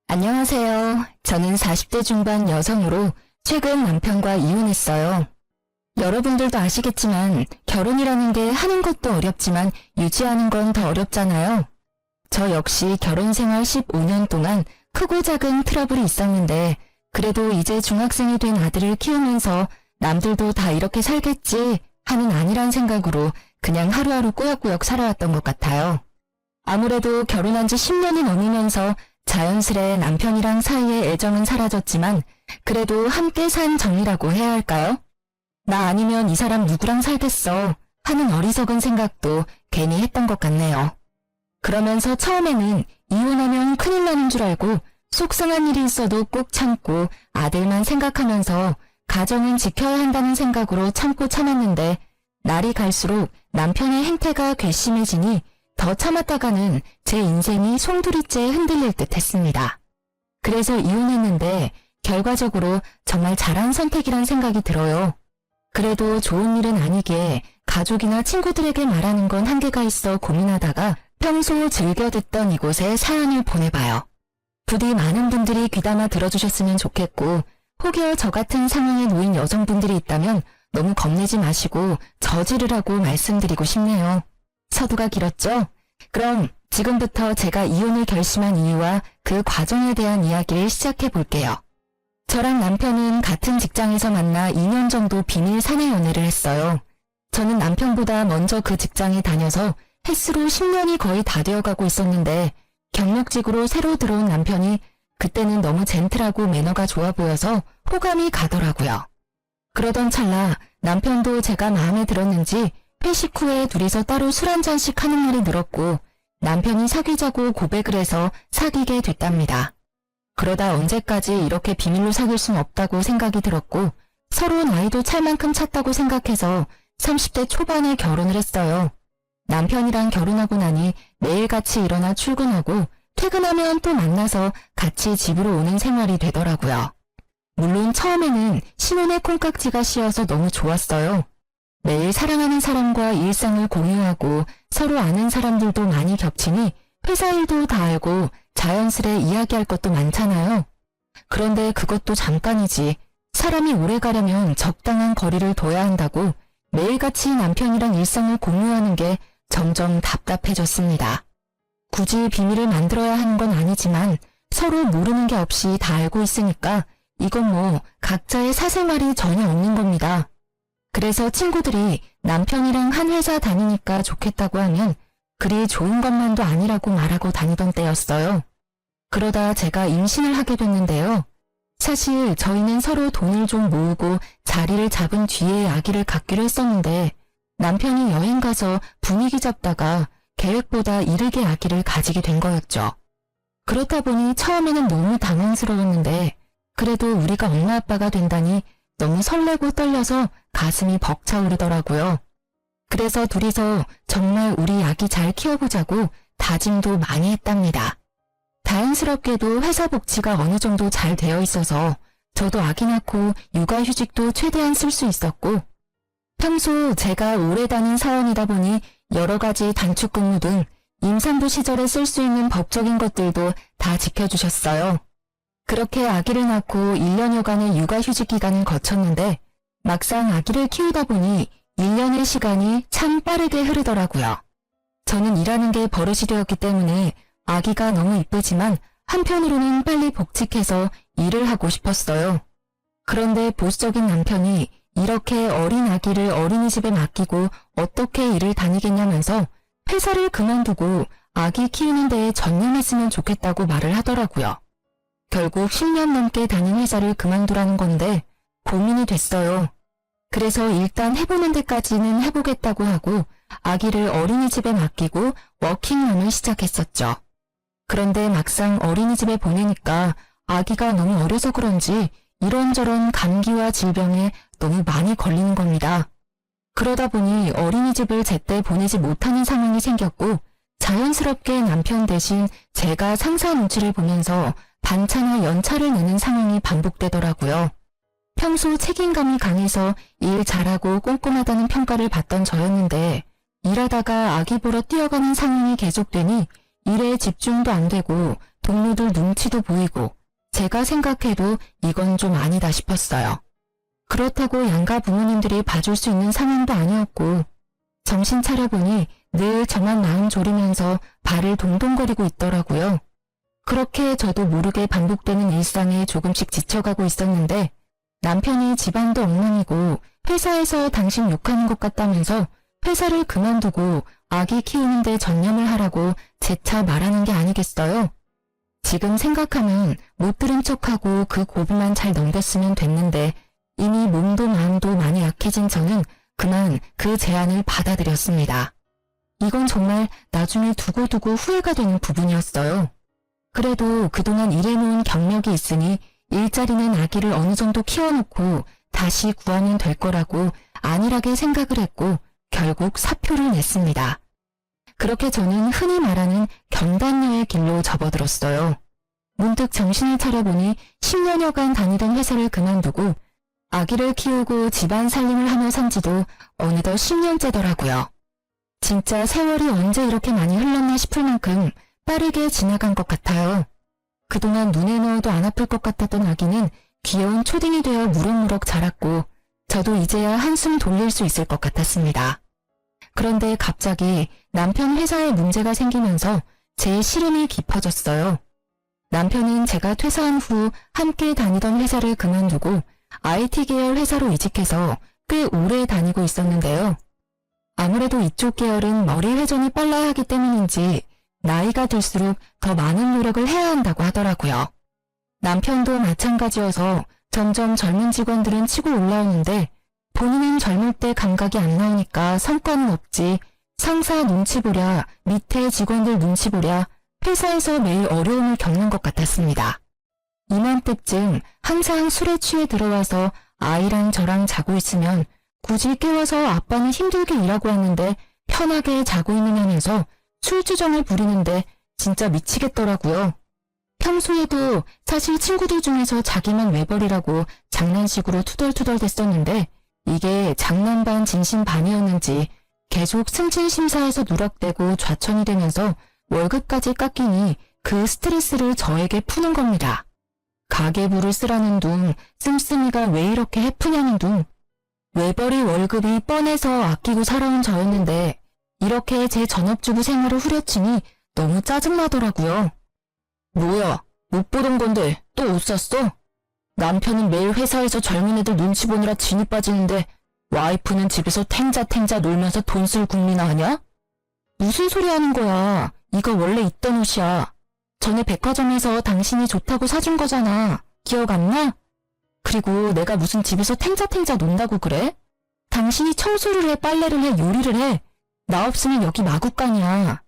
안녕하세요. 저는 40대 중반 여성으로 최근 남편과 이혼했어요. 여러분들도 아시겠지만 결혼이라는 게 하는 것도 어렵지만 유지하는 건 더 어렵잖아요. 저 역시 결혼 생활 15년 동안 크고 작은 트러블이 있었는데 그래도 이제 중학생이 된 아들을 키우면서 남들도 다 이렇게 살겠지 하는 안일한 생각으로 그냥 하루하루 꾸역꾸역 살아왔던 것 같아요. 아무래도 결혼한 지 10년이 넘으면서 자연스레 남편이랑 사이의 애정은 사라졌지만 그래도 함께 산 정이라고 해야 할까요? 나 아니면 이 사람 누구랑 살겠어 하는 어리석은 생각도 괜히 했던 것 같네요. 그러면서 처음에는 이혼하면 큰일 나는 줄 알고 속상한 일이 있어도 꼭 참고 아들만 생각하면서 가정은 지켜야 한다는 생각으로 참고 참았는데 날이 갈수록 남편의 행태가 괘씸해지니 더 참았다가는 제 인생이 송두리째 흔들릴 듯 했습니다. 그래서 이혼했는데 결과적으로 정말 잘한 선택이란 생각이 들어요. 그래도 좋은 일은 아니기에 가족이나 친구들에게 말하는 건 한계가 있어 고민하다가 평소 즐겨 듣던 이곳에 사연을 보내봐요. 부디 많은 분들이 귀담아 들어주셨으면 좋겠고 혹여 저 같은 상황에 놓인 여성분들이 있다면 너무 겁내지 마시고 저지르라고 말씀드리고 싶네요. 서두가 길었죠? 그럼 지금부터 제가 이혼을 결심한 이유와 그 과정에 대한 이야기를 시작해 볼게요. 저랑 남편은 같은 직장에서 만나 2년 정도 비밀 사내 연애를 했어요. 저는 남편보다 먼저 그 직장에 다녀서 횟수로 10년이 거의 다 되어가고 있었는데 경력직으로 새로 들어온 남편이 그때는 너무 젠틀하고 매너가 좋아 보여서 호감이 가더라고요. 그러던 찰나 남편도 제가 마음에 들었는지 회식 후에 둘이서 따로 술 한잔씩 하는 날이 늘었고 남편이 사귀자고 고백을 해서 사귀게 됐답니다. 그러다 언제까지 이렇게 비밀로 사귈 순 없다고 생각이 들었고 서로 나이도 찰 만큼 찼다고 생각해서 30대 초반에 결혼을 했어요. 남편이랑 결혼하고 나니 매일같이 일어나 출근하고 퇴근하면 또 만나서 같이 집으로 오는 생활이 되더라고요. 물론 처음에는 신혼의 콩깍지가 씌어서 너무 좋았어요. 매일 사랑하는 사람과 일상을 공유하고 서로 아는 사람들도 많이 겹치니 회사 일도 다 알고 자연스레 이야기할 것도 많잖아요. 그런데 그것도 잠깐이지. 사람이 오래 가려면 적당한 거리를 둬야 한다고 매일같이 남편이랑 일상을 공유하는 게 점점 답답해졌습니다. 굳이 비밀을 만들어야 하는 건 아니지만 서로 모르는 게 없이 다 알고 있으니까 이건 뭐 각자의 사생활이 전혀 없는 겁니다. 그래서 친구들이 남편이랑 한 회사 다니니까 좋겠다고 하면 그리 좋은 것만도 아니라고 말하고 다니던 때였어요. 그러다 제가 임신을 하게 됐는데요. 사실 저희는 서로 돈을 좀 모으고 자리를 잡은 뒤에 아기를 갖기로 했었는데 남편이 여행 가서 분위기 잡다가 계획보다 이르게 아기를 가지게 된 거였죠. 그렇다 보니 처음에는 너무 당황스러웠는데 그래도 우리가 엄마 아빠가 된다니 너무 설레고 떨려서 가슴이 벅차오르더라고요. 그래서 둘이서 정말 우리 아기 잘 키워보자고 다짐도 많이 했답니다. 다행스럽게도 회사 복지가 어느 정도 잘 되어 있어서 저도 아기 낳고 육아휴직도 최대한 쓸 수 있었고 평소 제가 오래 다닌 사원이다 보니 여러 가지 단축근무 등 임산부 시절에 쓸 수 있는 법적인 것들도 다 지켜주셨어요. 그렇게 아기를 낳고 1년여간의 육아휴직 기간을 거쳤는데 막상 아기를 키우다 보니 1년의 시간이 참 빠르게 흐르더라고요. 저는 일하는 게 버릇이 되었기 때문에 아기가 너무 이쁘지만 한편으로는 빨리 복직해서 일을 하고 싶었어요. 그런데 보수적인 남편이 이렇게 어린 아기를 어린이집에 맡기고 어떻게 일을 다니겠냐면서 회사를 그만두고 아기 키우는 데에 전념했으면 좋겠다고 말을 하더라고요. 결국 10년 넘게 다닌 회사를 그만두라는 건데 고민이 됐어요. 그래서 일단 해보는 데까지는 해보겠다고 하고 아기를 어린이집에 맡기고 워킹맘을 시작했었죠. 그런데 막상 어린이집에 보내니까 아기가 너무 어려서 그런지 이런저런 감기와 질병에 너무 많이 걸리는 겁니다. 그러다 보니 어린이집을 제때 보내지 못하는 상황이 생겼고 자연스럽게 남편 대신 제가 상사 눈치를 보면서 반차나 연차를 내는 상황이 반복되더라고요. 평소 책임감이 강해서 일 잘하고 꼼꼼하다는 평가를 받던 저였는데 일하다가 아기 보러 뛰어가는 상황이 계속되니 일에 집중도 안 되고 동료들 눈치도 보이고 제가 생각해도 이건 좀 아니다 싶었어요. 그렇다고 양가 부모님들이 봐줄 수 있는 상황도 아니었고 정신 차려보니 늘 저만 마음 졸이면서 발을 동동거리고 있더라고요. 그렇게 저도 모르게 반복되는 일상에 조금씩 지쳐가고 있었는데 남편이 집안도 엉망이고 회사에서 당신 욕하는 것 같다면서 회사를 그만두고 아기 키우는 데 전념을 하라고 재차 말하는 게 아니겠어요? 지금 생각하면 못 들은 척하고 그 고비만 잘 넘겼으면 됐는데 이미 몸도 마음도 많이 약해진 저는 그만 그 제안을 받아들였습니다. 이건 정말 나중에 두고두고 후회가 되는 부분이었어요. 그래도 그동안 일해놓은 경력이 있으니 일자리는 아기를 어느 정도 키워놓고 다시 구하면 될 거라고 안일하게 생각을 했고 결국 사표를 냈습니다. 그렇게 저는 흔히 말하는 경단녀의 길로 접어들었어요. 문득 정신을 차려보니 10년여간 다니던 회사를 그만두고 아기를 키우고 집안 살림을 하며 산 지도 어느덧 10년째더라고요. 진짜 세월이 언제 이렇게 많이 흘렀나 싶을 만큼 빠르게 지나간 것 같아요. 그동안 눈에 넣어도 안 아플 것 같았던 아기는 귀여운 초딩이 되어 무럭무럭 자랐고 저도 이제야 한숨 돌릴 수 있을 것 같았습니다. 그런데 갑자기 남편 회사에 문제가 생기면서 제 시름이 깊어졌어요. 남편은 제가 퇴사한 후 함께 다니던 회사를 그만두고 IT 계열 회사로 이직해서 꽤 오래 다니고 있었는데요. 아무래도 이쪽 계열은 머리 회전이 빨라야 하기 때문인지 나이가 들수록 더 많은 노력을 해야 한다고 하더라고요. 남편도 마찬가지여서 점점 젊은 직원들은 치고 올라오는데 본인은 젊을 때 감각이 안 나오니까 성과는 없지 상사 눈치 보랴 밑에 직원들 눈치 보랴 회사에서 매일 어려움을 겪는 것 같았습니다. 이맘때쯤 항상 술에 취해 들어와서 아이랑 저랑 자고 있으면 굳이 깨워서 아빠는 힘들게 일하고 왔는데 편하게 자고 있느냐면서 술주정을 부리는데 진짜 미치겠더라고요. 평소에도 사실 친구들 중에서 자기만 외벌이라고 장난식으로 투덜투덜 댔었는데 이게 장난 반 진심 반이었는지 계속 승진심사에서 누락되고 좌천이 되면서 월급까지 깎이니 그 스트레스를 저에게 푸는 겁니다. 가계부를 쓰라는 둥, 씀씀이가 왜 이렇게 해프냐는 둥. 외벌이 월급이 뻔해서 아끼고 살아온 저였는데 이렇게 제 전업주부 생활을 후려치니 너무 짜증나더라고요. 뭐야, 못 보던 건데 또 옷 샀어? 남편은 매일 회사에서 젊은 애들 눈치 보느라 진이 빠지는데 와이프는 집에서 탱자탱자 놀면서 돈 쓸 궁리나 하냐? 무슨 소리 하는 거야. 이거 원래 있던 옷이야. 전에 백화점에서 당신이 좋다고 사준 거잖아. 기억 안 나? 그리고 내가 무슨 집에서 탱자탱자 논다고 그래? 당신이 청소를 해, 빨래를 해, 요리를 해. 나 없으면 여기 마구간이야.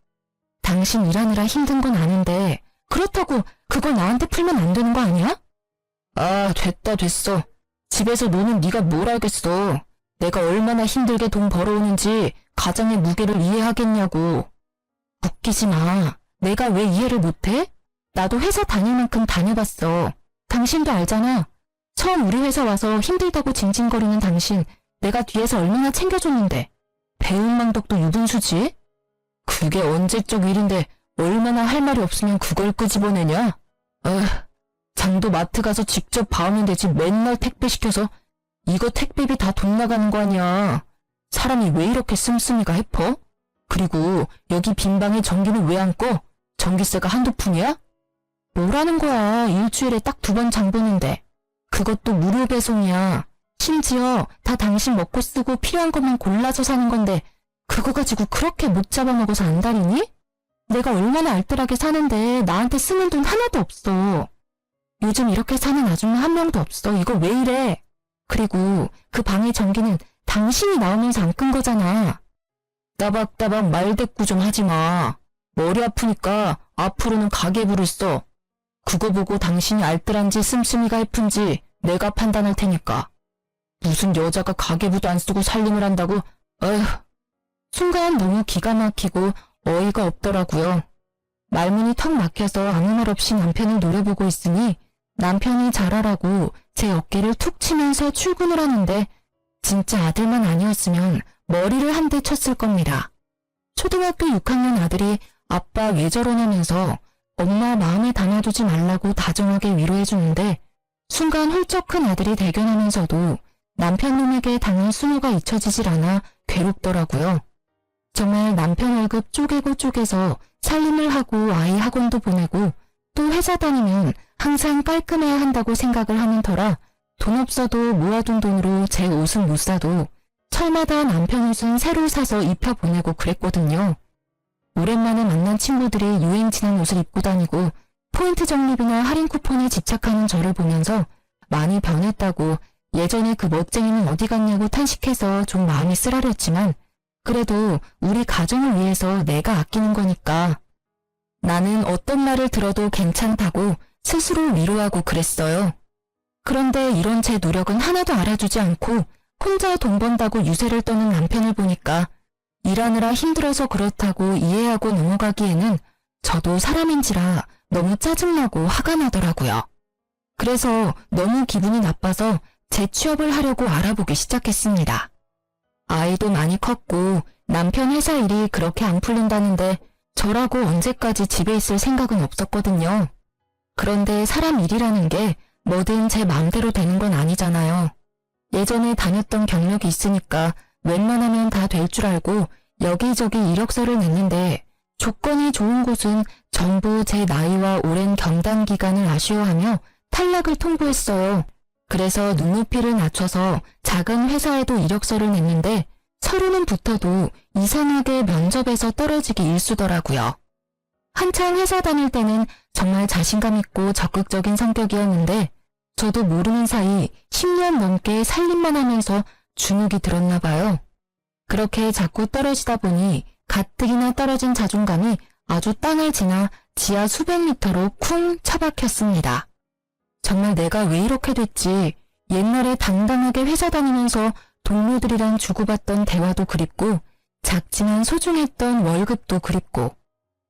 당신 일하느라 힘든 건 아는데 그렇다고 그걸 나한테 풀면 안 되는 거 아니야? 아, 됐어. 집에서 노는 네가 뭘 알겠어. 내가 얼마나 힘들게 돈 벌어오는지 가장의 무게를 이해하겠냐고. 웃기지 마. 내가 왜 이해를 못해? 나도 회사 다닐 만큼 다녀봤어. 당신도 알잖아. 처음 우리 회사 와서 힘들다고 징징거리는 당신 내가 뒤에서 얼마나 챙겨줬는데. 배은망덕도 유분수지? 그게 언제적 일인데 얼마나 할 말이 없으면 그걸 끄집어내냐? 장도 마트 가서 직접 봐오면 되지 맨날 택배 시켜서 이거 택배비 다 돈 나가는 거 아니야. 사람이 왜 이렇게 씀씀이가 해퍼? 그리고 여기 빈방에 전기는 왜 안 꺼? 전기세가 한두 푼이야? 뭐라는 거야. 일주일에 딱 2번 장 보는데. 그것도 무료 배송이야. 심지어 다 당신 먹고 쓰고 필요한 것만 골라서 사는 건데 그거 가지고 그렇게 못 잡아먹어서 안달이니? 내가 얼마나 알뜰하게 사는데 나한테 쓰는 돈 하나도 없어. 요즘 이렇게 사는 아줌마 한 명도 없어. 이거 왜 이래? 그리고 그 방의 전기는 당신이 나오면서 안 끈 거잖아. 따박따박 말대꾸 좀 하지 마. 머리 아프니까 앞으로는 가계부를 써. 그거 보고 당신이 알뜰한지 씀씀이가 해픈지 내가 판단할 테니까. 무슨 여자가 가계부도 안 쓰고 살림을 한다고? 어휴. 순간 너무 기가 막히고 어이가 없더라고요. 말문이 턱 막혀서 아무 말 없이 남편을 노려보고 있으니 남편이 잘하라고 제 어깨를 툭 치면서 출근을 하는데 진짜 아들만 아니었으면 머리를 한 대 쳤을 겁니다. 초등학교 6학년 아들이 아빠 왜 저러냐면서 엄마 마음에 담아두지 말라고 다정하게 위로해주는데 순간 훌쩍 큰 아들이 대견하면서도 남편 놈에게 당한 수모가 잊혀지질 않아 괴롭더라고요. 정말 남편 월급 쪼개고 쪼개서 살림을 하고 아이 학원도 보내고 또 회사 다니면 항상 깔끔해야 한다고 생각을 하는 터라 돈 없어도 모아둔 돈으로 제 옷은 못 사도 철마다 남편 옷은 새로 사서 입혀보내고 그랬거든요. 오랜만에 만난 친구들이 유행 지난 옷을 입고 다니고 포인트 적립이나 할인 쿠폰에 집착하는 저를 보면서 많이 변했다고 예전에 그 멋쟁이는 어디 갔냐고 탄식해서 좀 마음이 쓰라렸지만 그래도 우리 가정을 위해서 내가 아끼는 거니까 나는 어떤 말을 들어도 괜찮다고 스스로 위로하고 그랬어요. 그런데 이런 제 노력은 하나도 알아주지 않고 혼자 돈 번다고 유세를 떠는 남편을 보니까 일하느라 힘들어서 그렇다고 이해하고 넘어가기에는 저도 사람인지라 너무 짜증나고 화가 나더라고요. 그래서 너무 기분이 나빠서 재취업을 하려고 알아보기 시작했습니다. 아이도 많이 컸고 남편 회사 일이 그렇게 안 풀린다는데 저라고 언제까지 집에 있을 생각은 없었거든요. 그런데 사람 일이라는 게 뭐든 제 마음대로 되는 건 아니잖아요. 예전에 다녔던 경력이 있으니까 웬만하면 다 될 줄 알고 여기저기 이력서를 냈는데 조건이 좋은 곳은 전부 제 나이와 오랜 경단 기간을 아쉬워하며 탈락을 통보했어요. 그래서 눈높이를 낮춰서 작은 회사에도 이력서를 냈는데 서류는 붙어도 이상하게 면접에서 떨어지기 일쑤더라고요. 한창 회사 다닐 때는 정말 자신감 있고 적극적인 성격이었는데 저도 모르는 사이 10년 넘게 살림만 하면서 주눅이 들었나 봐요. 그렇게 자꾸 떨어지다 보니 가뜩이나 떨어진 자존감이 아주 땅을 지나 지하 수백 미터로 쿵 처박혔습니다. 정말 내가 왜 이렇게 됐지? 옛날에 당당하게 회사 다니면서 동료들이랑 주고받던 대화도 그립고 작지만 소중했던 월급도 그립고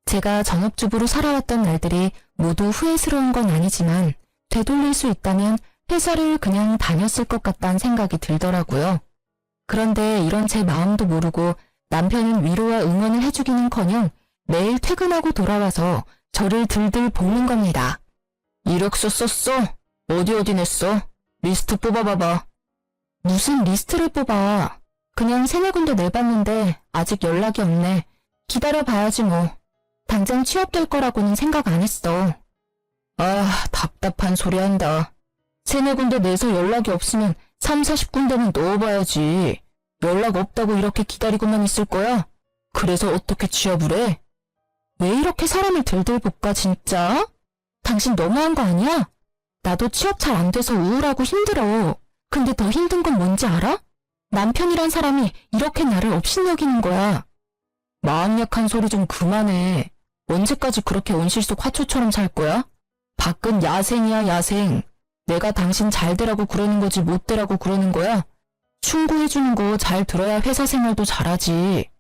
제가 전업주부로 살아왔던 날들이 모두 후회스러운 건 아니지만 되돌릴 수 있다면 회사를 그냥 다녔을 것 같다는 생각이 들더라고요. 그런데 이런 제 마음도 모르고 남편은 위로와 응원을 해주기는커녕 매일 퇴근하고 돌아와서 저를 들들 볶는 겁니다. 이력서 썼어? 어디 냈어? 리스트 뽑아봐봐. 무슨 리스트를 뽑아. 그냥 3-4군데 내봤는데 아직 연락이 없네. 기다려봐야지 뭐. 당장 취업될 거라고는 생각 안 했어. 아, 답답한 소리 한다. 3-4군데 내서 연락이 없으면 30-40군데는 넣어봐야지. 연락 없다고 이렇게 기다리고만 있을 거야? 그래서 어떻게 취업을 해? 왜 이렇게 사람을 들들 볶아 진짜? 당신 너무한 거 아니야? 나도 취업 잘 안 돼서 우울하고 힘들어. 근데 더 힘든 건 뭔지 알아? 남편이란 사람이 이렇게 나를 업신여기는 거야. 마음 약한 소리 좀 그만해. 언제까지 그렇게 온실 속 화초처럼 살 거야? 밖은 야생이야 야생. 내가 당신 잘 되라고 그러는 거지 못 되라고 그러는 거야? 충고해주는 거 잘 들어야 회사 생활도 잘하지.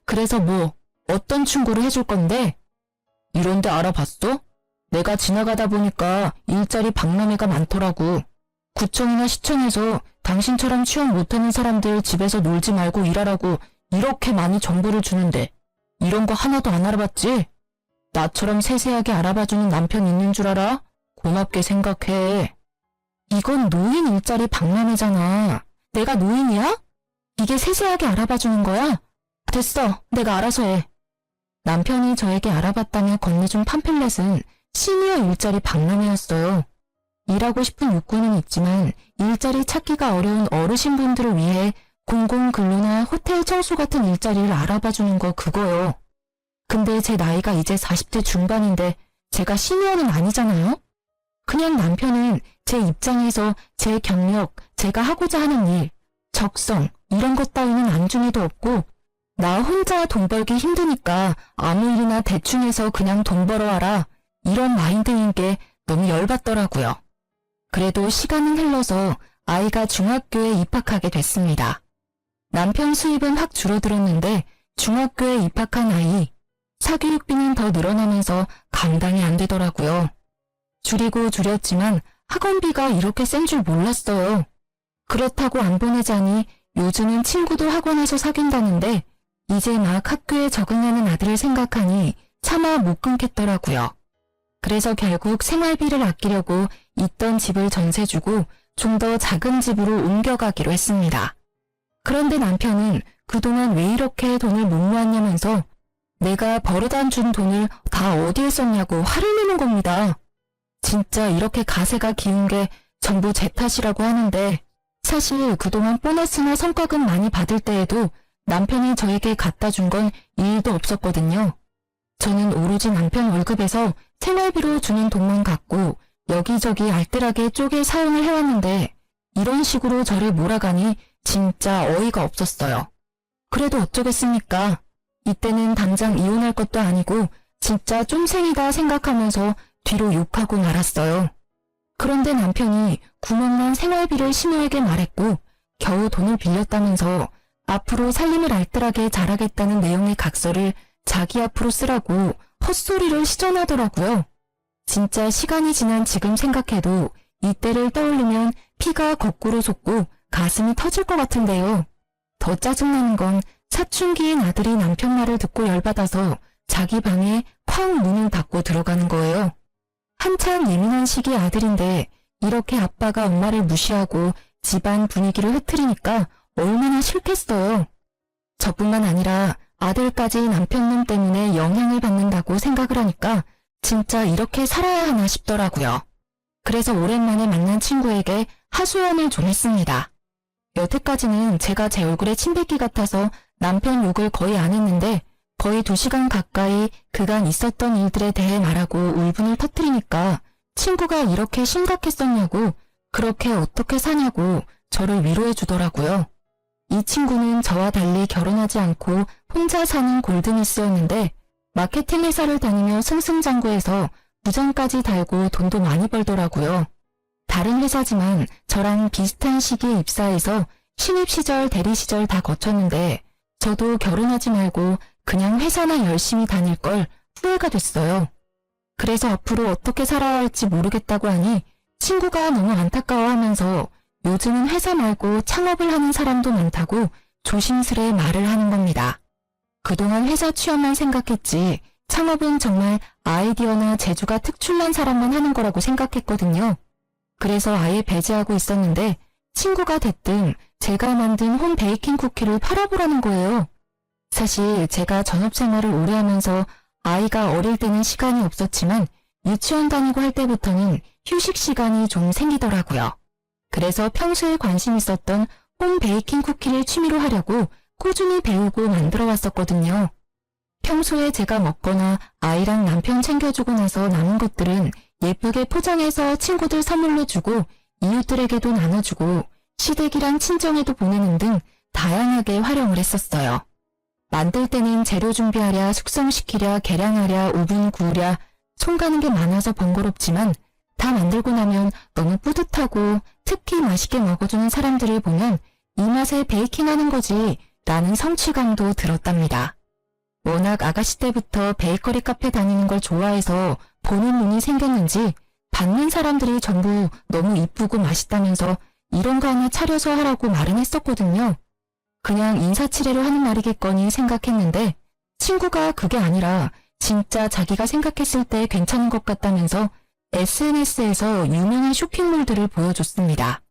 그래서 뭐 어떤 충고를 해줄 건데? 이런데 알아봤어? 내가 지나가다 보니까 일자리 박람회가 많더라고. 구청이나 시청에서 당신처럼 취업 못하는 사람들 집에서 놀지 말고 일하라고 이렇게 많이 정보를 주는데 이런 거 하나도 안 알아봤지? 나처럼 세세하게 알아봐주는 남편 있는 줄 알아? 고맙게 생각해. 이건 노인 일자리 박람회잖아. 내가 노인이야? 이게 세세하게 알아봐주는 거야? 됐어. 내가 알아서 해. 남편이 저에게 알아봤다며 건네준 팜플렛은 시니어 일자리 박람회였어요. 일하고 싶은 욕구는 있지만 일자리 찾기가 어려운 어르신분들을 위해 공공근로나 호텔 청소 같은 일자리를 알아봐주는 거 그거요. 근데 제 나이가 이제 40대 중반인데 제가 시니어는 아니잖아요? 그냥 남편은 제 입장에서 제 경력, 제가 하고자 하는 일, 적성 이런 것 따위는 안중에도 없고 나 혼자 돈 벌기 힘드니까 아무 일이나 대충 해서 그냥 돈 벌어와라 이런 마인드인 게 너무 열받더라고요. 그래도 시간은 흘러서 아이가 중학교에 입학하게 됐습니다. 남편 수입은 확 줄어들었는데 중학교에 입학한 아이, 사교육비는 더 늘어나면서 감당이 안 되더라고요. 줄이고 줄였지만 학원비가 이렇게 센 줄 몰랐어요. 그렇다고 안 보내자니 요즘은 친구도 학원에서 사귄다는데 이제 막 학교에 적응하는 아들을 생각하니 차마 못 끊겠더라고요. 그래서 결국 생활비를 아끼려고 있던 집을 전세 주고 좀 더 작은 집으로 옮겨가기로 했습니다. 그런데 남편은 그동안 왜 이렇게 돈을 못 모았냐면서 내가 버릇 안 준 돈을 다 어디에 썼냐고 화를 내는 겁니다. 진짜 이렇게 가세가 기운 게 전부 제 탓이라고 하는데 사실 그동안 보너스나 성과금 많이 받을 때에도 남편이 저에게 갖다 준 건 일도 없었거든요. 저는 오로지 남편 월급에서 생활비로 주는 돈만 갖고 여기저기 알뜰하게 쪼개 사용을 해왔는데 이런 식으로 저를 몰아가니 진짜 어이가 없었어요. 그래도 어쩌겠습니까? 이때는 당장 이혼할 것도 아니고 진짜 쫌생이다 생각하면서 뒤로 욕하고 말았어요. 그런데 남편이 구멍난 생활비를 신우에게 말했고 겨우 돈을 빌렸다면서 앞으로 살림을 알뜰하게 잘하겠다는 내용의 각서를 자기 앞으로 쓰라고 헛소리를 시전하더라고요. 진짜 시간이 지난 지금 생각해도 이때를 떠올리면 피가 거꾸로 솟고 가슴이 터질 것 같은데요. 더 짜증나는 건 사춘기인 아들이 남편 말을 듣고 열받아서 자기 방에 쾅 문을 닫고 들어가는 거예요. 한창 예민한 시기 아들인데 이렇게 아빠가 엄마를 무시하고 집안 분위기를 흐트리니까 얼마나 싫겠어요. 저뿐만 아니라 아들까지 남편놈 때문에 영향을 받는다고 생각을 하니까 진짜 이렇게 살아야 하나 싶더라고요. 그래서 오랜만에 만난 친구에게 하소연을 좀 했습니다. 여태까지는 제가 제 얼굴에 침 뱉기 같아서 남편 욕을 거의 안 했는데 거의 2시간 가까이 그간 있었던 일들에 대해 말하고 울분을 터뜨리니까 친구가 이렇게 심각했었냐고 그렇게 어떻게 사냐고 저를 위로해 주더라고요. 이 친구는 저와 달리 결혼하지 않고 혼자 사는 골드미스였는데 마케팅 회사를 다니며 승승장구해서 부장까지 달고 돈도 많이 벌더라고요. 다른 회사지만 저랑 비슷한 시기에 입사해서 신입 시절, 대리 시절 다 거쳤는데 저도 결혼하지 말고 그냥 회사나 열심히 다닐 걸 후회가 됐어요. 그래서 앞으로 어떻게 살아야 할지 모르겠다고 하니 친구가 너무 안타까워하면서 요즘은 회사 말고 창업을 하는 사람도 많다고 조심스레 말을 하는 겁니다. 그동안 회사 취업만 생각했지 창업은 정말 아이디어나 재주가 특출난 사람만 하는 거라고 생각했거든요. 그래서 아예 배제하고 있었는데 친구가 대뜸 제가 만든 홈 베이킹 쿠키를 팔아보라는 거예요. 사실 제가 전업생활을 오래 하면서 아이가 어릴 때는 시간이 없었지만 유치원 다니고 할 때부터는 휴식 시간이 좀 생기더라고요. 그래서 평소에 관심 있었던 홈 베이킹 쿠키를 취미로 하려고 꾸준히 배우고 만들어 왔었거든요. 평소에 제가 먹거나 아이랑 남편 챙겨주고 나서 남은 것들은 예쁘게 포장해서 친구들 선물로 주고 이웃들에게도 나눠주고 시댁이랑 친정에도 보내는 등 다양하게 활용을 했었어요. 만들 때는 재료 준비하랴, 숙성시키랴, 계량하랴, 오븐 구우랴 손 가는 게 많아서 번거롭지만 다 만들고 나면 너무 뿌듯하고 특히 맛있게 먹어주는 사람들을 보면 이 맛에 베이킹하는 거지 라는 성취감도 들었답니다. 워낙 아가씨 때부터 베이커리 카페 다니는 걸 좋아해서 보는 눈이 생겼는지 받는 사람들이 전부 너무 이쁘고 맛있다면서 이런 거 하나 차려서 하라고 말은 했었거든요. 그냥 인사치레로 하는 말이겠거니 생각했는데 친구가 그게 아니라 진짜 자기가 생각했을 때 괜찮은 것 같다면서 SNS에서 유명한 쇼핑몰들을 보여줬습니다.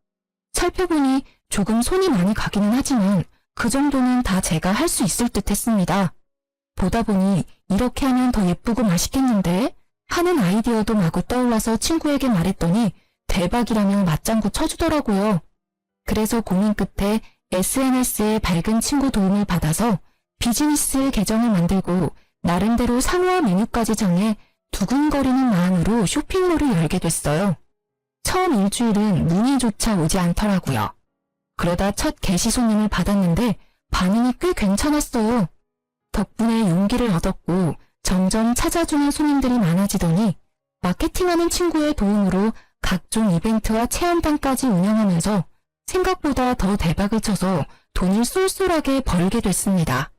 살펴보니 조금 손이 많이 가기는 하지만 그 정도는 다 제가 할 수 있을 듯 했습니다. 보다 보니 이렇게 하면 더 예쁘고 맛있겠는데 하는 아이디어도 마구 떠올라서 친구에게 말했더니 대박이라며 맞장구 쳐주더라고요. 그래서 고민 끝에 SNS에 밝은 친구 도움을 받아서 비즈니스 계정을 만들고 나름대로 상호와 메뉴까지 정해 두근거리는 마음으로 쇼핑몰을 열게 됐어요. 처음 일주일은 문의조차 오지 않더라고요. 그러다 첫 게시 손님을 받았는데 반응이 꽤 괜찮았어요. 덕분에 용기를 얻었고 점점 찾아주는 손님들이 많아지더니 마케팅하는 친구의 도움으로 각종 이벤트와 체험단까지 운영하면서 생각보다 더 대박을 쳐서 돈을 쏠쏠하게 벌게 됐습니다.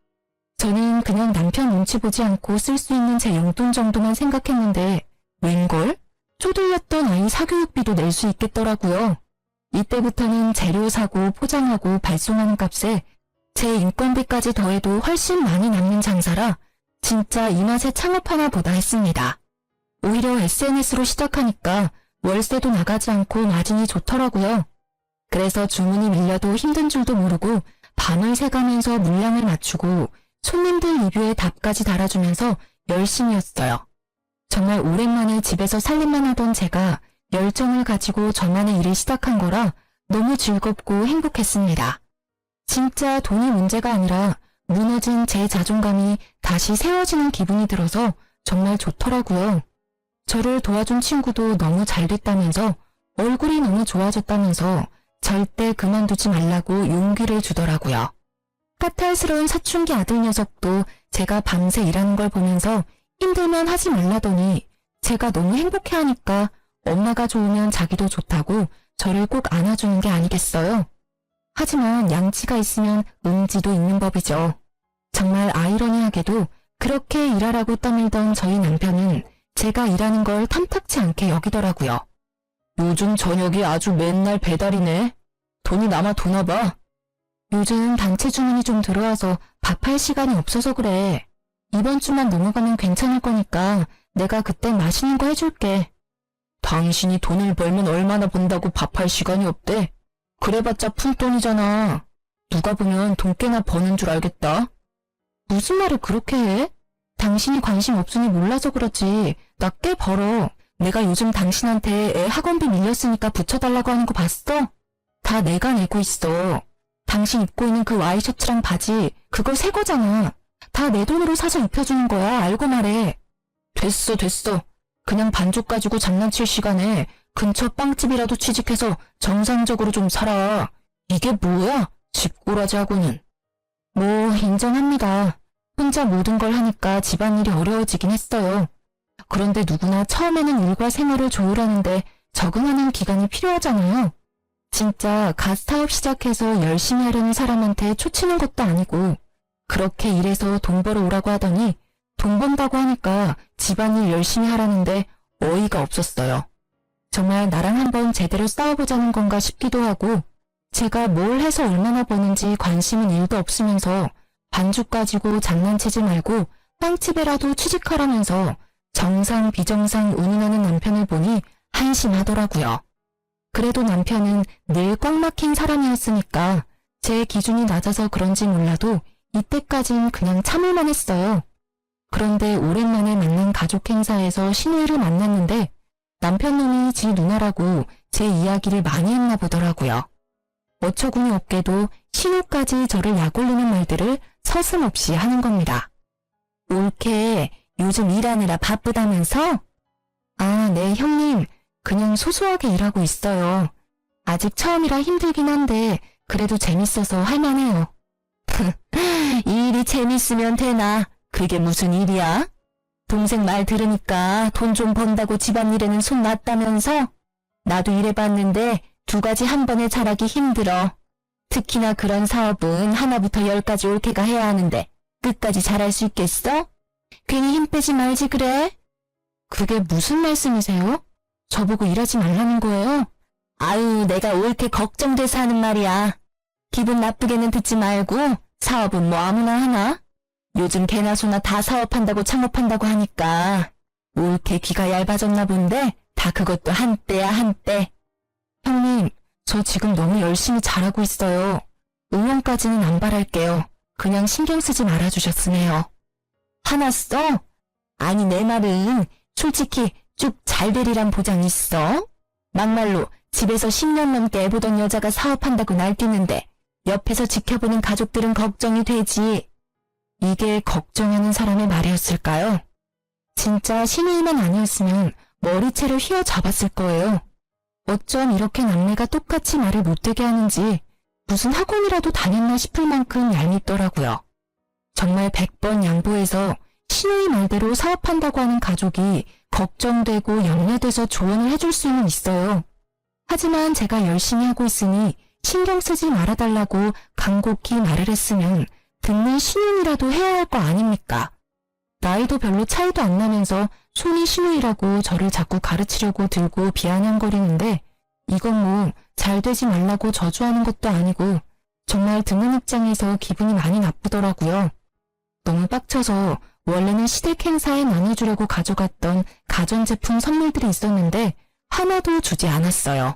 저는 그냥 남편 눈치 보지 않고 쓸 수 있는 제 용돈 정도만 생각했는데 웬걸? 쪼들렸던 아이 사교육비도 낼 수 있겠더라고요. 이때부터는 재료 사고 포장하고 발송하는 값에 제 인건비까지 더해도 훨씬 많이 남는 장사라 진짜 이 맛에 창업하나 보다 했습니다. 오히려 SNS로 시작하니까 월세도 나가지 않고 마진이 좋더라고요. 그래서 주문이 밀려도 힘든 줄도 모르고 밤을 새가면서 물량을 맞추고 손님들 리뷰에 답까지 달아주면서 열심히 했어요. 정말 오랜만에 집에서 살림만 하던 제가 열정을 가지고 저만의 일을 시작한 거라 너무 즐겁고 행복했습니다. 진짜 돈이 문제가 아니라 무너진 제 자존감이 다시 세워지는 기분이 들어서 정말 좋더라고요. 저를 도와준 친구도 너무 잘 됐다면서 얼굴이 너무 좋아졌다면서 절대 그만두지 말라고 용기를 주더라고요. 까탈스러운 사춘기 아들 녀석도 제가 밤새 일하는 걸 보면서 힘들면 하지 말라더니 제가 너무 행복해하니까 엄마가 좋으면 자기도 좋다고 저를 꼭 안아주는 게 아니겠어요. 하지만 양치가 있으면 음지도 있는 법이죠. 정말 아이러니하게도 그렇게 일하라고 떠밀던 저희 남편은 제가 일하는 걸 탐탁치 않게 여기더라고요. 요즘 저녁이 아주 맨날 배달이네. 돈이 남아 도나 봐. 요즘 단체 주문이 좀 들어와서 밥할 시간이 없어서 그래. 이번 주만 넘어가면 괜찮을 거니까 내가 그때 맛있는 거 해줄게. 당신이 돈을 벌면 얼마나 번다고 밥할 시간이 없대. 그래봤자 푼돈이잖아. 누가 보면 돈 꽤나 버는 줄 알겠다. 무슨 말을 그렇게 해? 당신이 관심 없으니 몰라서 그렇지. 나 꽤 벌어. 내가 요즘 당신한테 애 학원비 밀렸으니까 붙여달라고 하는 거 봤어? 다 내가 내고 있어. 당신 입고 있는 그 와이셔츠랑 바지 그거 새 거잖아. 다 내 돈으로 사서 입혀주는 거야. 알고 말해. 됐어. 그냥 반쪽 가지고 장난칠 시간에 근처 빵집이라도 취직해서 정상적으로 좀 살아. 이게 뭐야? 집꼬라지하고는. 뭐 인정합니다. 혼자 모든 걸 하니까 집안일이 어려워지긴 했어요. 그런데 누구나 처음에는 일과 생활을 조율하는데 적응하는 기간이 필요하잖아요. 진짜 갓사업 시작해서 열심히 하려는 사람한테 초치는 것도 아니고 그렇게 일해서 돈 벌어 오라고 하더니 돈 번다고 하니까 집안일 열심히 하라는데 어이가 없었어요. 정말 나랑 한번 제대로 싸워보자는 건가 싶기도 하고 제가 뭘 해서 얼마나 버는지 관심은 1도 없으면서 반죽 가지고 장난치지 말고 빵집에라도 취직하라면서 정상 비정상 운운하는 남편을 보니 한심하더라고요. 그래도 남편은 늘 꽉 막힌 사람이었으니까 제 기준이 낮아서 그런지 몰라도 이때까진 그냥 참을만 했어요. 그런데 오랜만에 만난 가족 행사에서 시누이를 만났는데 남편 놈이 지 누나라고 제 이야기를 많이 했나 보더라고요. 어처구니 없게도 신우까지 저를 약올리는 말들을 서슴없이 하는 겁니다. 옳게 요즘 일하느라 바쁘다면서? 아, 네 형님. 그냥 소소하게 일하고 있어요. 아직 처음이라 힘들긴 한데 그래도 재밌어서 할만해요. 이 일이 재밌으면 되나? 그게 무슨 일이야? 동생 말 들으니까 돈 좀 번다고 집안일에는 손 놨다면서? 나도 일해봤는데 2가지 한 번에 잘하기 힘들어. 특히나 그런 사업은 하나부터 10까지 옳게가 해야 하는데 끝까지 잘할 수 있겠어? 괜히 힘 빼지 말지 그래? 그게 무슨 말씀이세요? 저보고 일하지 말라는 거예요? 아유, 내가 옳게 걱정돼서 하는 말이야. 기분 나쁘게는 듣지 말고 사업은 뭐 아무나 하나? 요즘 개나 소나 다 사업한다고 창업한다고 하니까 옳게 귀가 얇아졌나 본데 다 그것도 한때야 한때. 형님, 저 지금 너무 열심히 잘하고 있어요. 응원까지는 안 바랄게요. 그냥 신경 쓰지 말아주셨으면 해요. 화났어? 아니 내 말은 솔직히 쭉 잘 되리란 보장 있어? 막말로 집에서 10년 넘게 애보던 여자가 사업한다고 날뛰는데 옆에서 지켜보는 가족들은 걱정이 되지. 이게 걱정하는 사람의 말이었을까요? 진짜 신우이만 아니었으면 머리채를 휘어잡았을 거예요. 어쩜 이렇게 남매가 똑같이 말을 못되게 하는지 무슨 학원이라도 다녔나 싶을 만큼 얄밉더라고요. 정말 100번 양보해서 신우이 말대로 사업한다고 하는 가족이 걱정되고 염려돼서 조언을 해줄 수는 있어요. 하지만 제가 열심히 하고 있으니 신경 쓰지 말아달라고 간곡히 말을 했으면 듣는 신우이라도 해야 할 거 아닙니까? 나이도 별로 차이도 안 나면서 손이 신우이라고 저를 자꾸 가르치려고 들고 비아냥거리는데 이건 뭐 잘 되지 말라고 저주하는 것도 아니고 정말 듣는 입장에서 기분이 많이 나쁘더라고요. 너무 빡쳐서 원래는 시댁 행사에 나눠주려고 가져갔던 가전제품 선물들이 있었는데 하나도 주지 않았어요.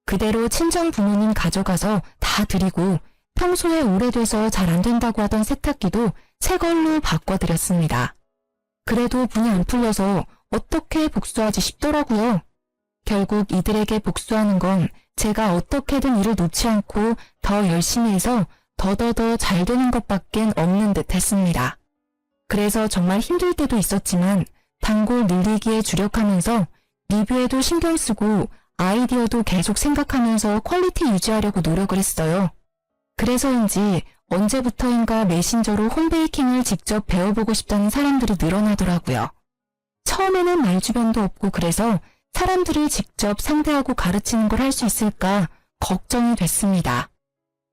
그대로 친정 부모님 가져가서 다 드리고 평소에 오래돼서 잘 안 된다고 하던 세탁기도 새 걸로 바꿔드렸습니다. 그래도 분이 안 풀려서 어떻게 복수하지 싶더라고요. 결국 이들에게 복수하는 건 제가 어떻게든 일을 놓지 않고 더 열심히 해서 더더더 잘 되는 것밖엔 없는 듯 했습니다. 그래서 정말 힘들 때도 있었지만 단골 늘리기에 주력하면서 리뷰에도 신경 쓰고 아이디어도 계속 생각하면서 퀄리티 유지하려고 노력을 했어요. 그래서인지 언제부터인가 메신저로 홈베이킹을 직접 배워보고 싶다는 사람들이 늘어나더라고요. 처음에는 말주변도 없고 그래서 사람들을 직접 상대하고 가르치는 걸 할 수 있을까 걱정이 됐습니다.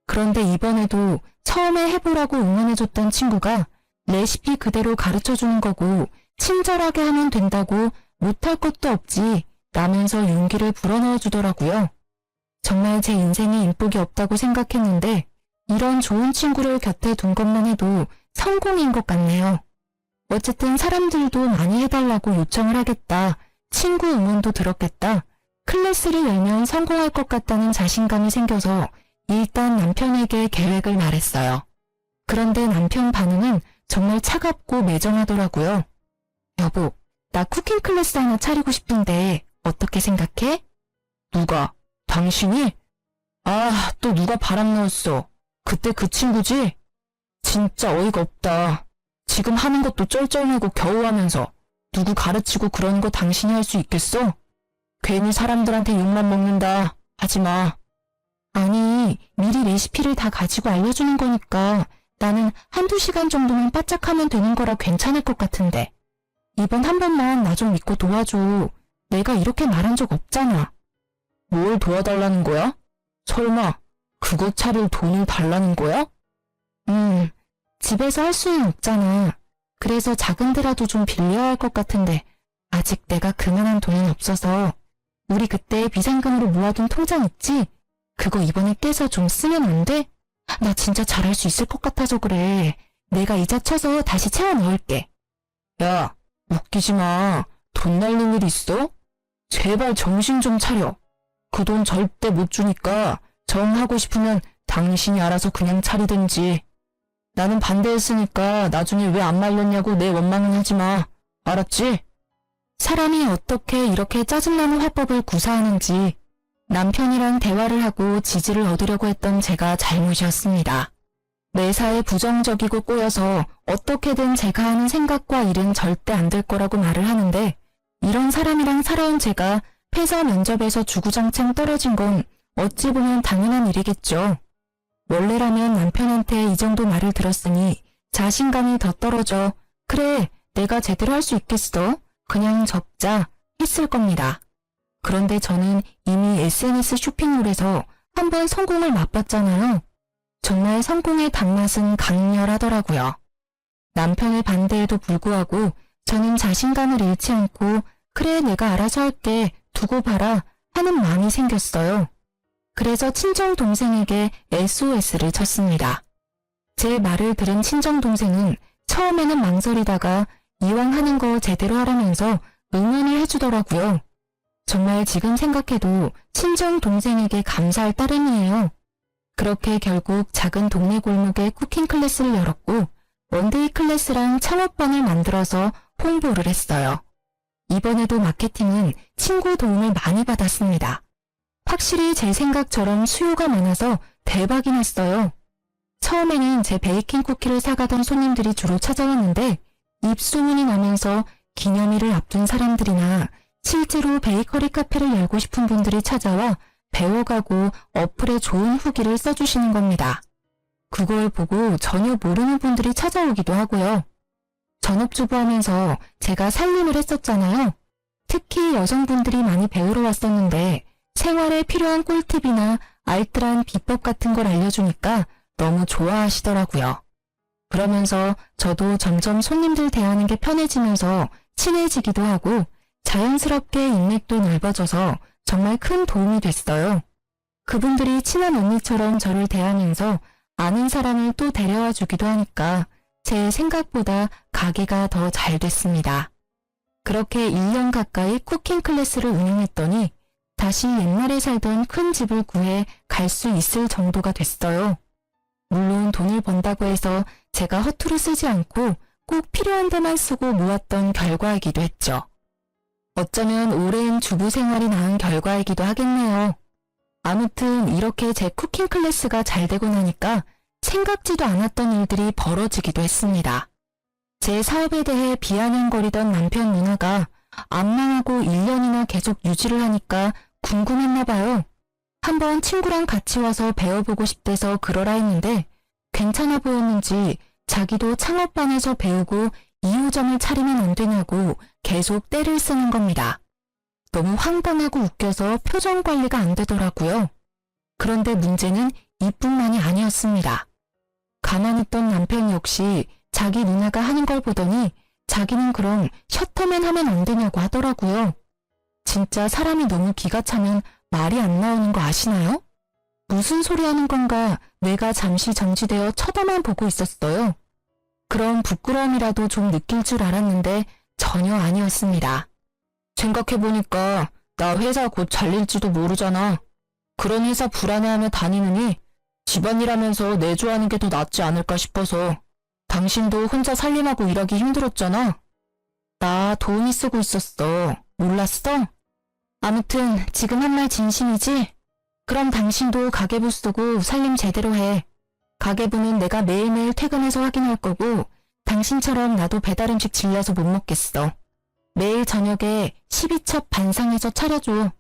그런데 이번에도 처음에 해보라고 응원해줬던 친구가 레시피 그대로 가르쳐주는 거고 친절하게 하면 된다고 못할 것도 없지 라면서 용기를 불어넣어 주더라고요. 정말 제 인생에 인복이 없다고 생각했는데 이런 좋은 친구를 곁에 둔 것만 해도 성공인 것 같네요. 어쨌든 사람들도 많이 해달라고 요청을 하겠다. 친구 응원도 들었겠다. 클래스를 열면 성공할 것 같다는 자신감이 생겨서 일단 남편에게 계획을 말했어요. 그런데 남편 반응은 정말 차갑고 매정하더라고요. 여보, 나 쿠킹 클래스 하나 차리고 싶은데 어떻게 생각해? 누가? 당신이? 아, 또 누가 바람 넣었어. 그때 그 친구지? 진짜 어이가 없다. 지금 하는 것도 쩔쩔매고 겨우 하면서 누구 가르치고 그러는 거 당신이 할 수 있겠어? 괜히 사람들한테 욕만 먹는다. 하지 마. 아니, 미리 레시피를 다 가지고 알려주는 거니까 나는 한두 시간 정도만 바짝하면 되는 거라 괜찮을 것 같은데. 이번 한 번만 나 좀 믿고 도와줘. 내가 이렇게 말한 적 없잖아. 뭘 도와달라는 거야? 설마 그거 차릴 돈을 달라는 거야? 집에서 할 수는 없잖아. 그래서 작은 데라도 좀 빌려야 할 것 같은데 아직 내가 그만한 돈은 없어서 우리 그때 비상금으로 모아둔 통장 있지? 그거 이번에 깨서 좀 쓰면 안 돼? 나 진짜 잘할 수 있을 것 같아서 그래. 내가 이자 쳐서 다시 채워 넣을게. 야, 웃기지 마. 돈 날릴 일 있어? 제발 정신 좀 차려. 그 돈 절대 못 주니까 정하고 싶으면 당신이 알아서 그냥 차리든지. 나는 반대했으니까 나중에 왜 안 말렸냐고 내 원망은 하지 마. 알았지? 사람이 어떻게 이렇게 짜증나는 화법을 구사하는지 남편이랑 대화를 하고 지지를 얻으려고 했던 제가 잘못이었습니다. 매사에 부정적이고 꼬여서 어떻게든 제가 하는 생각과 일은 절대 안 될 거라고 말을 하는데 이런 사람이랑 살아온 제가 회사 면접에서 주구장창 떨어진 건 어찌 보면 당연한 일이겠죠. 원래라면 남편한테 이 정도 말을 들었으니 자신감이 더 떨어져 그래 내가 제대로 할 수 있겠어? 그냥 접자 했을 겁니다. 그런데 저는 이미 SNS 쇼핑몰에서 한번 성공을 맛봤잖아요. 정말 성공의 단맛은 강렬하더라고요. 남편의 반대에도 불구하고 저는 자신감을 잃지 않고 그래 내가 알아서 할게 두고 봐라 하는 마음이 생겼어요. 그래서 친정동생에게 SOS를 쳤습니다. 제 말을 들은 친정동생은 처음에는 망설이다가 이왕 하는 거 제대로 하라면서 응원을 해주더라고요. 정말 지금 생각해도 친정동생에게 감사할 따름이에요. 그렇게 결국 작은 동네 골목에 쿠킹 클래스를 열었고 원데이 클래스랑 창업반을 만들어서 홍보를 했어요. 이번에도 마케팅은 친구 도움을 많이 받았습니다. 확실히 제 생각처럼 수요가 많아서 대박이 났어요. 처음에는 제 베이킹 쿠키를 사가던 손님들이 주로 찾아왔는데 입소문이 나면서 기념일을 앞둔 사람들이나 실제로 베이커리 카페를 열고 싶은 분들이 찾아와 배워가고 어플에 좋은 후기를 써주시는 겁니다. 그걸 보고 전혀 모르는 분들이 찾아오기도 하고요. 전업주부 하면서 제가 살림을 했었잖아요. 특히 여성분들이 많이 배우러 왔었는데 생활에 필요한 꿀팁이나 알뜰한 비법 같은 걸 알려주니까 너무 좋아하시더라고요. 그러면서 저도 점점 손님들 대하는 게 편해지면서 친해지기도 하고 자연스럽게 인맥도 넓어져서 정말 큰 도움이 됐어요. 그분들이 친한 언니처럼 저를 대하면서 아는 사람을 또 데려와 주기도 하니까 제 생각보다 가게가 더 잘 됐습니다. 그렇게 1년 가까이 쿠킹 클래스를 운영했더니 다시 옛날에 살던 큰 집을 구해 갈 수 있을 정도가 됐어요. 물론 돈을 번다고 해서 제가 허투루 쓰지 않고 꼭 필요한 데만 쓰고 모았던 결과이기도 했죠. 어쩌면 오랜 주부 생활이 낳은 결과이기도 하겠네요. 아무튼 이렇게 제 쿠킹 클래스가 잘 되고 나니까 생각지도 않았던 일들이 벌어지기도 했습니다. 제 사업에 대해 비아냥거리던 남편 누나가 안 망하고 1년이나 계속 유지를 하니까 궁금했나 봐요. 한번 친구랑 같이 와서 배워보고 싶대서 그러라 했는데 괜찮아 보였는지 자기도 창업반에서 배우고 2호점을 차리면 안 되냐고 계속 떼를 쓰는 겁니다. 너무 황당하고 웃겨서 표정 관리가 안 되더라고요. 그런데 문제는 이뿐만이 아니었습니다. 가만히 있던 남편 역시 자기 누나가 하는 걸 보더니 자기는 그럼 셔터맨 하면 안 되냐고 하더라고요. 진짜 사람이 너무 기가 차면 말이 안 나오는 거 아시나요? 무슨 소리 하는 건가 뇌가 잠시 정지되어 쳐다만 보고 있었어요. 그럼 부끄러움이라도 좀 느낄 줄 알았는데 전혀 아니었습니다. 생각해보니까 나 회사 곧 잘릴지도 모르잖아. 그런 회사 불안해하며 다니느니 집안일 하면서 내조하는 게 더 낫지 않을까 싶어서. 당신도 혼자 살림하고 일하기 힘들었잖아. 나 도우미 쓰고 있었어. 몰랐어? 아무튼 지금 한 말 진심이지? 그럼 당신도 가계부 쓰고 살림 제대로 해. 가계부는 내가 매일매일 퇴근해서 확인할 거고 당신처럼 나도 배달음식 질려서 못 먹겠어. 매일 저녁에 12첩 반상해서 차려줘.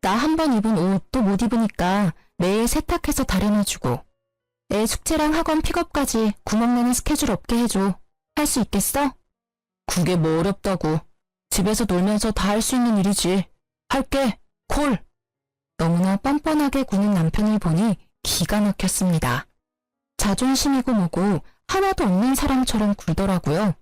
나 한 번 입은 옷도 못 입으니까 매일 세탁해서 다려놔주고. 애 숙제랑 학원 픽업까지 구멍내는 스케줄 없게 해줘. 할 수 있겠어? 그게 뭐 어렵다고. 집에서 놀면서 다 할 수 있는 일이지. 할게. 콜. 너무나 뻔뻔하게 구는 남편을 보니 기가 막혔습니다. 자존심이고 뭐고 하나도 없는 사람처럼 굴더라고요.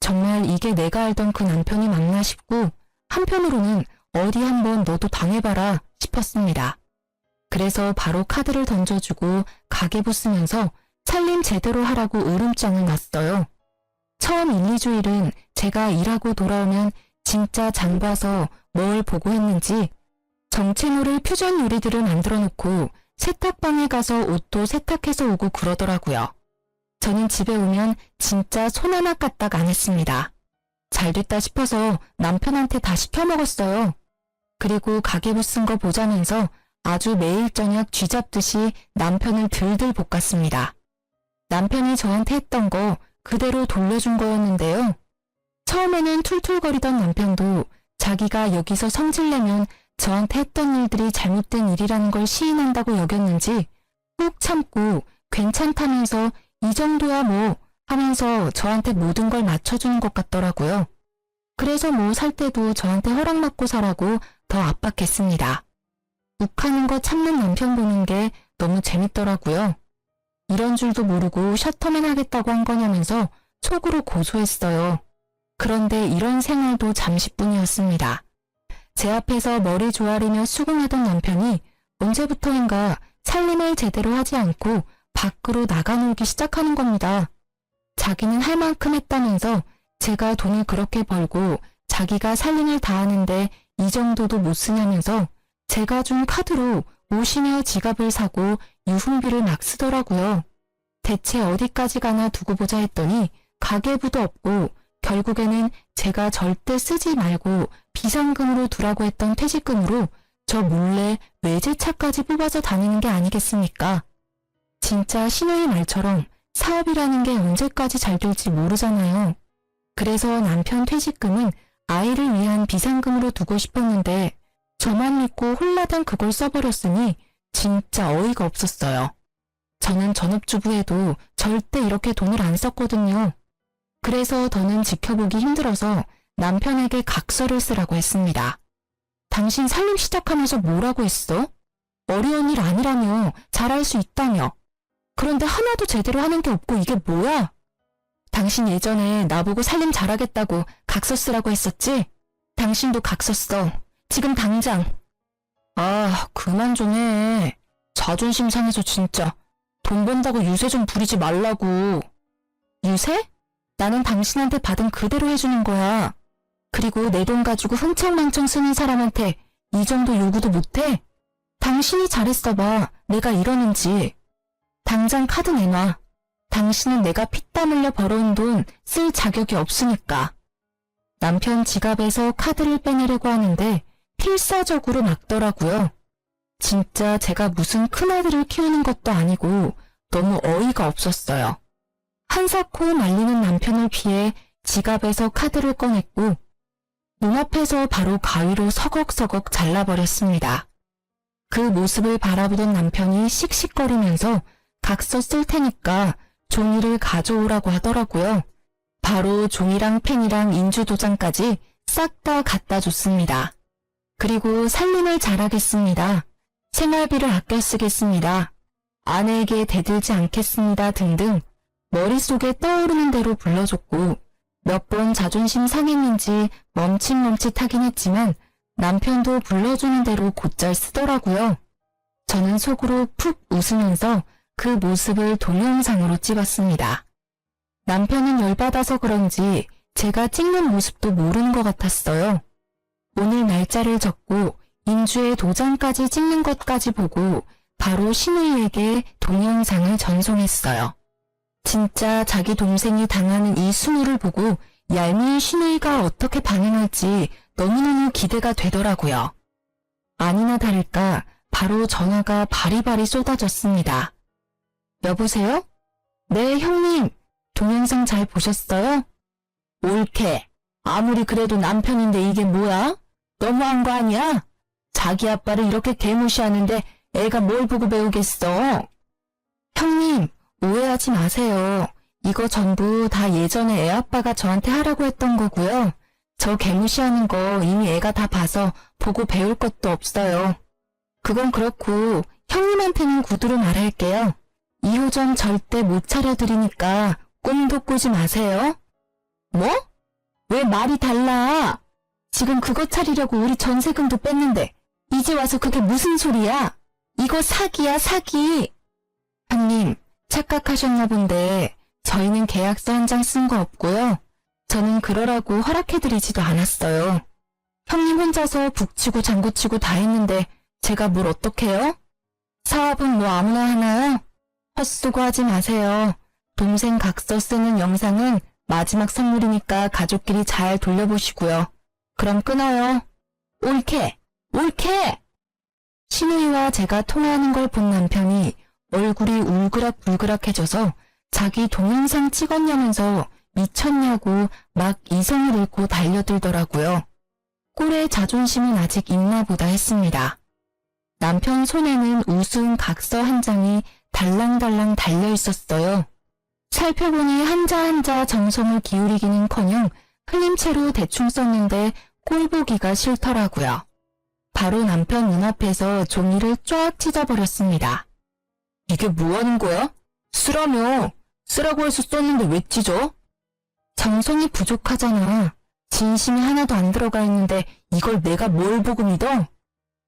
정말 이게 내가 알던 그 남편이 맞나 싶고 한편으로는 어디 한번 너도 당해봐라 싶었습니다. 그래서 바로 카드를 던져주고 가계부 쓰면서 살림 제대로 하라고 으름장을 놨어요. 처음 1, 2주일은 제가 일하고 돌아오면 진짜 장 봐서 뭘 보고 했는지 정체 모를 퓨전 요리들을 만들어 놓고 세탁방에 가서 옷도 세탁해서 오고 그러더라고요. 저는 집에 오면 진짜 손 하나 까딱 안 했습니다. 잘 됐다 싶어서 남편한테 다 시켜먹었어요. 그리고 가계부 쓴 거 보자면서 아주 매일 저녁 쥐잡듯이 남편을 들들 볶았습니다. 남편이 저한테 했던 거 그대로 돌려준 거였는데요. 처음에는 툴툴거리던 남편도 자기가 여기서 성질내면 저한테 했던 일들이 잘못된 일이라는 걸 시인한다고 여겼는지 꾹 참고 괜찮다면서 이 정도야 뭐 하면서 저한테 모든 걸 맞춰주는 것 같더라고요. 그래서 뭐 살 때도 저한테 허락받고 사라고 더 압박했습니다. 욱하는 거 참는 남편 보는 게 너무 재밌더라고요. 이런 줄도 모르고 셔터맨 하겠다고 한 거냐면서 속으로 고소했어요. 그런데 이런 생활도 잠시뿐이었습니다. 제 앞에서 머리 조아리며 수긍하던 남편이 언제부터인가 살림을 제대로 하지 않고 밖으로 나가놀기 시작하는 겁니다. 자기는 할 만큼 했다면서 제가 돈을 그렇게 벌고 자기가 살림을 다 하는데 이 정도도 못 쓰냐면서 제가 준 카드로 옷이며 지갑을 사고 유흥비를 막 쓰더라고요. 대체 어디까지 가나 두고 보자 했더니 가계부도 없고 결국에는 제가 절대 쓰지 말고 비상금으로 두라고 했던 퇴직금으로 저 몰래 외제차까지 뽑아서 다니는 게 아니겠습니까? 진짜 신우의 말처럼 사업이라는 게 언제까지 잘 될지 모르잖아요. 그래서 남편 퇴직금은 아이를 위한 비상금으로 두고 싶었는데 저만 믿고 홀라당 그걸 써버렸으니 진짜 어이가 없었어요. 저는 전업주부에도 절대 이렇게 돈을 안 썼거든요. 그래서 더는 지켜보기 힘들어서 남편에게 각서를 쓰라고 했습니다. 당신 살림 시작하면서 뭐라고 했어? 어려운 일 아니라며 잘할 수 있다며. 그런데 하나도 제대로 하는 게 없고 이게 뭐야? 당신 예전에 나보고 살림 잘하겠다고 각서 쓰라고 했었지? 당신도 각서 써. 지금 당장. 아, 그만 좀 해. 자존심 상해서 진짜. 돈 번다고 유세 좀 부리지 말라고. 유세? 나는 당신한테 받은 그대로 해주는 거야. 그리고 내 돈 가지고 흥청망청 쓰는 사람한테 이 정도 요구도 못해? 당신이 잘했어 봐. 내가 이러는지. 당장 카드 내놔. 당신은 내가 피땀 흘려 벌어온 돈 쓸 자격이 없으니까. 남편 지갑에서 카드를 빼내려고 하는데 필사적으로 막더라고요. 진짜 제가 무슨 큰아들을 키우는 것도 아니고 너무 어이가 없었어요. 한사코 말리는 남편을 피해 지갑에서 카드를 꺼냈고 눈앞에서 바로 가위로 서걱서걱 잘라버렸습니다. 그 모습을 바라보던 남편이 씩씩거리면서 각서 쓸 테니까 종이를 가져오라고 하더라고요. 바로 종이랑 펜이랑 인주도장까지 싹 다 갖다 줬습니다. 그리고 살림을 잘하겠습니다. 생활비를 아껴 쓰겠습니다. 아내에게 대들지 않겠습니다 등등 머릿속에 떠오르는 대로 불러줬고 몇 번 자존심 상했는지 멈칫멈칫하긴 했지만 남편도 불러주는 대로 곧잘 쓰더라고요. 저는 속으로 푹 웃으면서 그 모습을 동영상으로 찍었습니다. 남편은 열받아서 그런지 제가 찍는 모습도 모르는 것 같았어요. 오늘 날짜를 적고 인주의 도장까지 찍는 것까지 보고 바로 신우이에게 동영상을 전송했어요. 진짜 자기 동생이 당하는 이 수모를 보고 얄미운 신우이가 어떻게 반응할지 너무너무 기대가 되더라고요. 아니나 다를까 바로 전화가 바리바리 쏟아졌습니다. 여보세요? 네, 형님. 동영상 잘 보셨어요? 옳게. 아무리 그래도 남편인데 이게 뭐야? 너무한 거 아니야? 자기 아빠를 이렇게 개무시하는데 애가 뭘 보고 배우겠어? 형님, 오해하지 마세요. 이거 전부 다 예전에 애 아빠가 저한테 하라고 했던 거고요. 저 개무시하는 거 이미 애가 다 봐서 보고 배울 것도 없어요. 그건 그렇고 형님한테는 구두로 말할게요. 이호점 절대 못 차려드리니까 꿈도 꾸지 마세요. 뭐? 왜 말이 달라? 지금 그거 차리려고 우리 전세금도 뺐는데 이제 와서 그게 무슨 소리야? 이거 사기야, 사기. 형님, 착각하셨나 본데 저희는 계약서 한 장 쓴 거 없고요. 저는 그러라고 허락해드리지도 않았어요. 형님 혼자서 북치고 장구치고 다 했는데 제가 뭘 어떡해요? 사업은 뭐 아무나 하나요? 헛수고하지 마세요. 동생 각서 쓰는 영상은 마지막 선물이니까 가족끼리 잘 돌려보시고요. 그럼 끊어요. 옳게! 옳게! 신우이와 제가 통화하는 걸 본 남편이 얼굴이 울그락불그락해져서 자기 동영상 찍었냐면서 미쳤냐고 막 이성을 잃고 달려들더라고요. 꼴의 자존심은 아직 있나 보다 했습니다. 남편 손에는 우스운 각서 한 장이 달랑달랑 달려 있었어요. 살펴보니 한자 한자 정성을 기울이기는커녕 흘린 채로 대충 썼는데 꼴 보기가 싫더라고요. 바로 남편 눈앞에서 종이를 쫙 찢어버렸습니다. 이게 뭐하는 거야? 쓰라며. 쓰라고 해서 썼는데 왜 찢어? 정성이 부족하잖아. 진심이 하나도 안 들어가 있는데 이걸 내가 뭘 보고 믿어?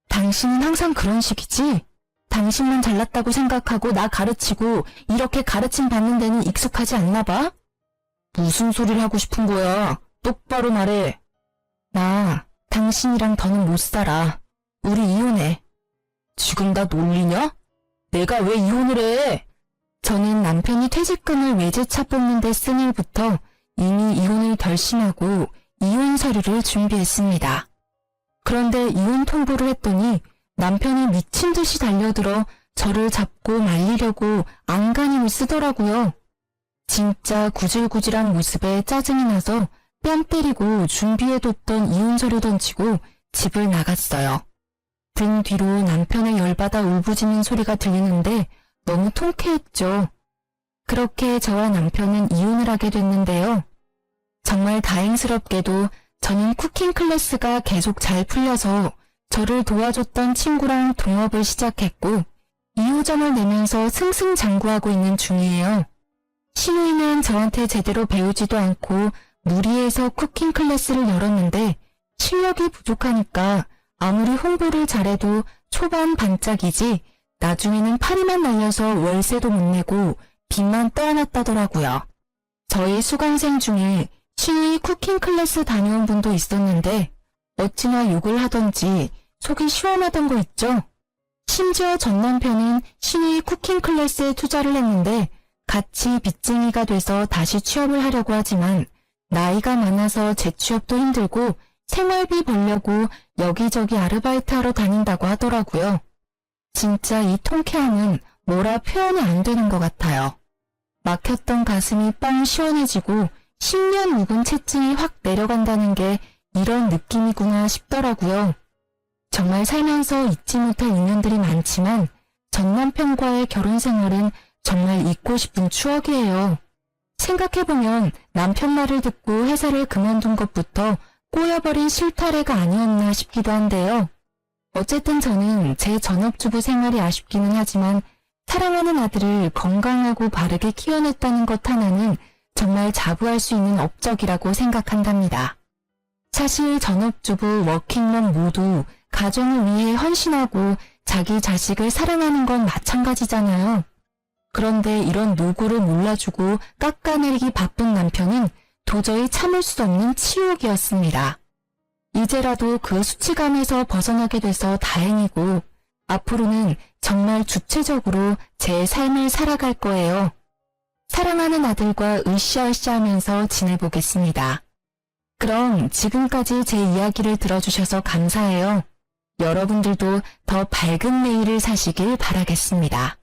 당신은 항상 그런 식이지? 당신만 잘났다고 생각하고 나 가르치고 이렇게 가르침 받는 데는 익숙하지 않나 봐? 무슨 소리를 하고 싶은 거야? 똑바로 말해. 나 당신이랑 더는 못 살아. 우리 이혼해. 지금 나 놀리냐? 내가 왜 이혼을 해? 저는 남편이 퇴직금을 외제차 뽑는 데 쓴 일부터 이미 이혼을 결심하고 이혼 서류를 준비했습니다. 그런데 이혼 통보를 했더니 남편이 미친 듯이 달려들어 저를 잡고 말리려고 안간힘을 쓰더라고요. 진짜 구질구질한 모습에 짜증이 나서 뺨 때리고 준비해뒀던 이혼 서류 던지고 집을 나갔어요. 등 뒤로 남편의 열받아 울부짖는 소리가 들리는데 너무 통쾌했죠. 그렇게 저와 남편은 이혼을 하게 됐는데요. 정말 다행스럽게도 저는 쿠킹 클래스가 계속 잘 풀려서 저를 도와줬던 친구랑 동업을 시작했고 2호점을 내면서 승승장구하고 있는 중이에요. 신우이는 저한테 제대로 배우지도 않고 무리해서 쿠킹 클래스를 열었는데 실력이 부족하니까 아무리 홍보를 잘해도 초반 반짝이지 나중에는 파리만 날려서 월세도 못 내고 빚만 떠안았다더라고요. 저희 수강생 중에 신우이 쿠킹 클래스 다녀온 분도 있었는데 어찌나 욕을 하던지 속이 시원하던 거 있죠? 심지어 전 남편은 신우이 쿠킹 클래스에 투자를 했는데 같이 빚쟁이가 돼서 다시 취업을 하려고 하지만 나이가 많아서 재취업도 힘들고 생활비 벌려고 여기저기 아르바이트하러 다닌다고 하더라고요. 진짜 이 통쾌함은 뭐라 표현이 안 되는 것 같아요. 막혔던 가슴이 뻥 시원해지고 10년 묵은 채증이 확 내려간다는 게 이런 느낌이구나 싶더라고요. 정말 살면서 잊지 못할 인연들이 많지만 전 남편과의 결혼 생활은 정말 잊고 싶은 추억이에요. 생각해보면 남편 말을 듣고 회사를 그만둔 것부터 꼬여버린 실타래가 아니었나 싶기도 한데요. 어쨌든 저는 제 전업주부 생활이 아쉽기는 하지만 사랑하는 아들을 건강하고 바르게 키워냈다는 것 하나는 정말 자부할 수 있는 업적이라고 생각한답니다. 사실 전업주부, 워킹맘 모두 가정을 위해 헌신하고 자기 자식을 사랑하는 건 마찬가지잖아요. 그런데 이런 노고를 몰라주고 깎아내리기 바쁜 남편은 도저히 참을 수 없는 치욕이었습니다. 이제라도 그 수치감에서 벗어나게 돼서 다행이고 앞으로는 정말 주체적으로 제 삶을 살아갈 거예요. 사랑하는 아들과 으쌰으쌰 하면서 지내보겠습니다. 그럼 지금까지 제 이야기를 들어주셔서 감사해요. 여러분들도 더 밝은 내일을 사시길 바라겠습니다.